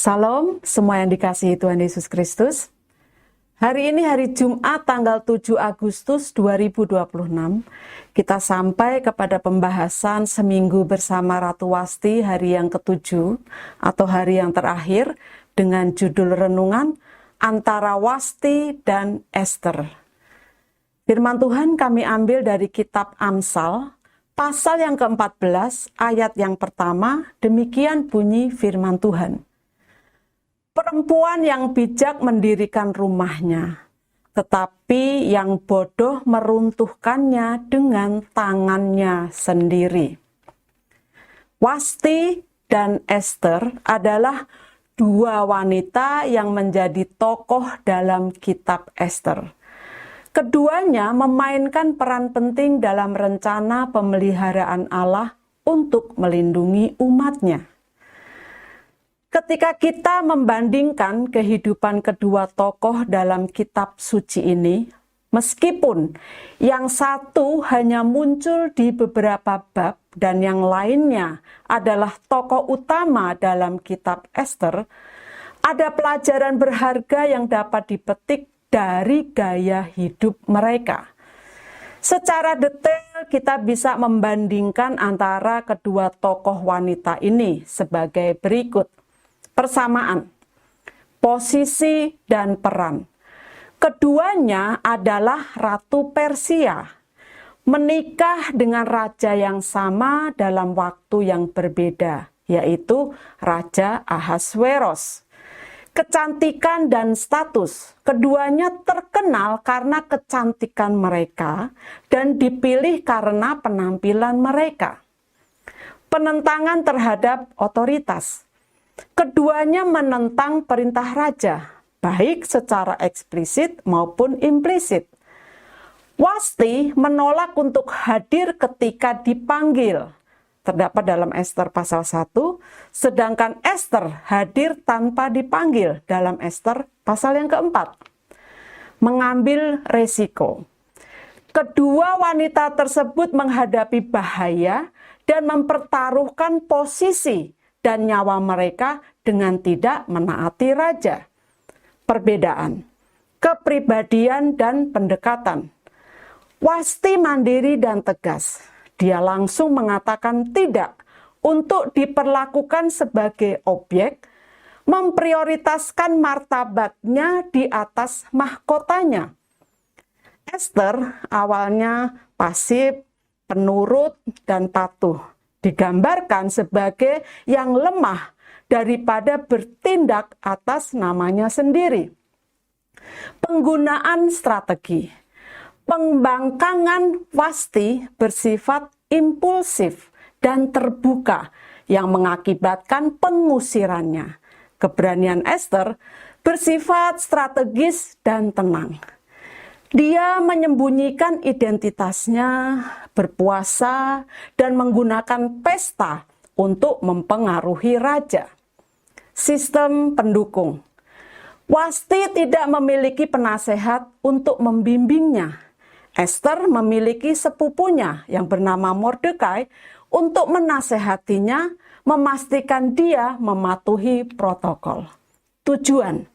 Salam semua yang dikasihi Tuhan Yesus Kristus. Hari ini hari Jumat tanggal 7 Agustus 2026. Kita sampai kepada pembahasan seminggu bersama Ratu Wasti hari yang ke-7 atau hari yang terakhir dengan judul renungan antara Wasti dan Ester. Firman Tuhan kami ambil dari kitab Amsal pasal yang ke-14 ayat yang pertama, demikian bunyi firman Tuhan. Perempuan yang bijak mendirikan rumahnya, tetapi yang bodoh meruntuhkannya dengan tangannya sendiri. Wasti dan Ester adalah dua wanita yang menjadi tokoh dalam kitab Ester. Keduanya memainkan peran penting dalam rencana pemeliharaan Allah untuk melindungi umatnya. Ketika kita membandingkan kehidupan kedua tokoh dalam kitab suci ini, meskipun yang satu hanya muncul di beberapa bab dan yang lainnya adalah tokoh utama dalam kitab Ester, ada pelajaran berharga yang dapat dipetik dari gaya hidup mereka. Secara detail kita bisa membandingkan antara kedua tokoh wanita ini sebagai berikut. Persamaan, posisi, dan peran. Keduanya adalah Ratu Persia, menikah dengan raja yang sama dalam waktu yang berbeda, yaitu Raja Ahasweros. Kecantikan dan status, keduanya terkenal karena kecantikan mereka dan dipilih karena penampilan mereka. Penentangan terhadap otoritas. Keduanya menentang perintah raja, baik secara eksplisit maupun implisit. Wasti menolak untuk hadir ketika dipanggil, terdapat dalam Ester pasal 1, sedangkan Ester hadir tanpa dipanggil dalam Ester pasal yang keempat. Mengambil resiko. Kedua wanita tersebut menghadapi bahaya dan mempertaruhkan posisi dan nyawa mereka dengan tidak menaati raja. Perbedaan, kepribadian dan pendekatan. Wasti mandiri dan tegas. Dia langsung mengatakan tidak untuk diperlakukan sebagai objek, memprioritaskan martabatnya di atas mahkotanya. Ester awalnya pasif, penurut, dan patuh. Digambarkan sebagai yang lemah daripada bertindak atas namanya sendiri. Penggunaan strategi. Pembangkangan Wasti bersifat impulsif dan terbuka yang mengakibatkan pengusirannya. Keberanian Ester bersifat strategis dan tenang. Dia menyembunyikan identitasnya, berpuasa, dan menggunakan pesta untuk mempengaruhi raja. Sistem pendukung. Wasti tidak memiliki penasehat untuk membimbingnya. Ester memiliki sepupunya yang bernama Mordekai untuk menasehatinya, memastikan dia mematuhi protokol. Tujuan.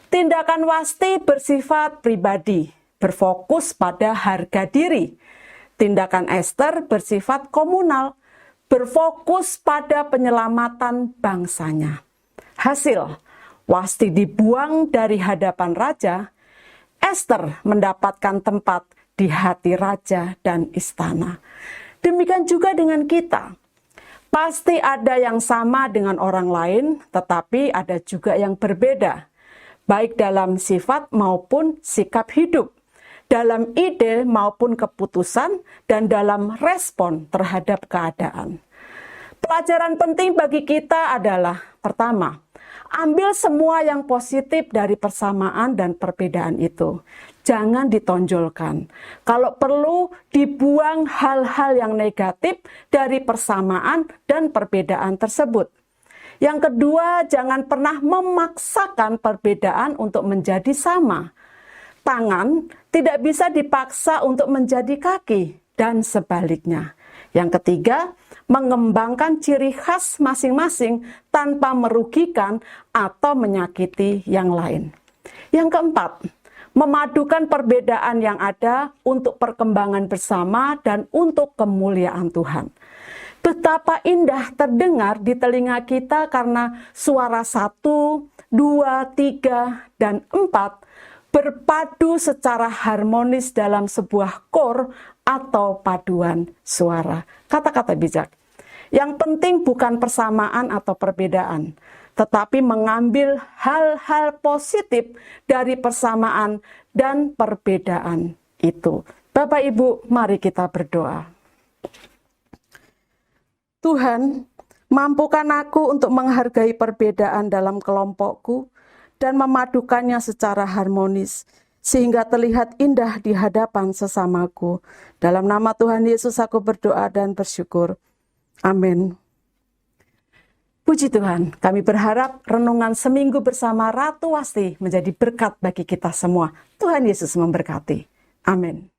Tindakan Wasti bersifat pribadi, berfokus pada harga diri. Tindakan Ester bersifat komunal, berfokus pada penyelamatan bangsanya. Hasil, Wasti dibuang dari hadapan raja, Ester mendapatkan tempat di hati raja dan istana. Demikian juga dengan kita. Pasti ada yang sama dengan orang lain, tetapi ada juga yang berbeda, baik dalam sifat maupun sikap hidup, dalam ide maupun keputusan, dan dalam respon terhadap keadaan. Pelajaran penting bagi kita adalah, pertama, ambil semua yang positif dari persamaan dan perbedaan itu. Jangan ditonjolkan. Kalau perlu, dibuang hal-hal yang negatif dari persamaan dan perbedaan tersebut. Yang kedua, jangan pernah memaksakan perbedaan untuk menjadi sama. Tangan tidak bisa dipaksa untuk menjadi kaki, dan sebaliknya. Yang ketiga, mengembangkan ciri khas masing-masing tanpa merugikan atau menyakiti yang lain. Yang keempat, memadukan perbedaan yang ada untuk perkembangan bersama dan untuk kemuliaan Tuhan. Betapa indah terdengar di telinga kita karena suara 1, 2, 3, dan 4 berpadu secara harmonis dalam sebuah kor atau paduan suara. Kata-kata bijak. Yang penting bukan persamaan atau perbedaan, tetapi mengambil hal-hal positif dari persamaan dan perbedaan itu. Bapak Ibu, mari kita berdoa. Tuhan, mampukan aku untuk menghargai perbedaan dalam kelompokku dan memadukannya secara harmonis, sehingga terlihat indah di hadapan sesamaku. Dalam nama Tuhan Yesus aku berdoa dan bersyukur. Amin. Puji Tuhan, kami berharap renungan seminggu bersama Ratu Wasti menjadi berkat bagi kita semua. Tuhan Yesus memberkati. Amin.